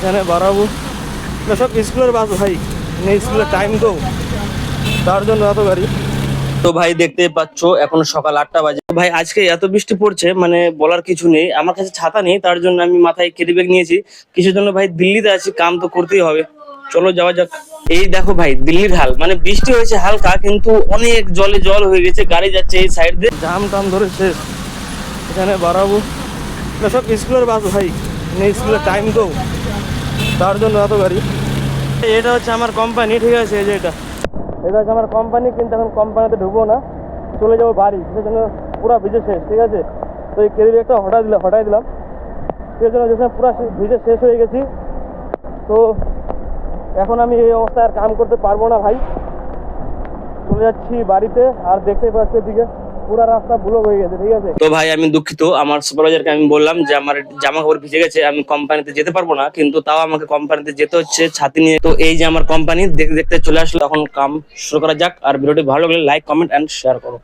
এখানে বাড়াবো না, সব স্কুলের বাস ভাই, স্কুলের টাইম তো, তার জন্য এত গাড়ি। তো ভাই দেখতে পাচ্ছ এখন সকাল 8টা বাজে। ভাই আজকে এত বৃষ্টি পড়ছে মানে বলার কিছু নেই। আমার কাছে ছাতা নেই, তার জন্য আমি মাথায় ক্যারি ব্যাগ নিয়েছি। কিছুর জন্য ভাই দিল্লিতে আছি, কাম তো করতেই হবে, চলো যাওয়া যাক। এই দেখো ভাই দিল্লির হাল, মানে বৃষ্টি হয়েছে হালকা কিন্তু অনেক জলে জল হয়ে গেছে, গাড়ি যাচ্ছে এই সাইড দিয়ে, জাম টাম ধরে শেষ। এখানে বাড়াবো না, সব স্কুলের বাস ভাই, স্কুলের টাইম তো, তার জন্য এত গাড়ি। এটা হচ্ছে আমার কোম্পানি, ঠিক আছে, এই যে এটা হচ্ছে আমার কোম্পানি, কিন্তু এখন কোম্পানিতে ঢুকবো না, চলে যাবো বাড়ি, সেই জন্য পুরো ভিজে শেষ, ঠিক আছে। তো এই ক্যারি ব্যাগটা হটাই দিলাম, সেই জন্য যেখানে পুরো ভিজে শেষ হয়ে গেছি। তো এখন আমি এই অবস্থায় আর কাম করতে পারবো না ভাই, চলে যাচ্ছি বাড়িতে। আর দেখতেই পাচ্ছি এদিকে পুরা রাস্তা ব্লক হয়ে গেছে, ঠিক আছে। তো ভাই আমি দুঃখিত, আমার সুপারভাইজারকে আমি বললাম যে আমার জামা কাপড় ভিজে গেছে, আমি কোম্পানিতে যেতে পারবো না, কিন্তু তাও আমাকে কোম্পানিতে যেতে হচ্ছে ছাতি নিয়ে। তো এই যে আমার কোম্পানি দেখতে দেখতে চলে আসলো, এখন কাম শুরু করা যাক। আর ভিডিওটি ভালো লাগলে লাইক, কমেন্ট এন্ড শেয়ার করো।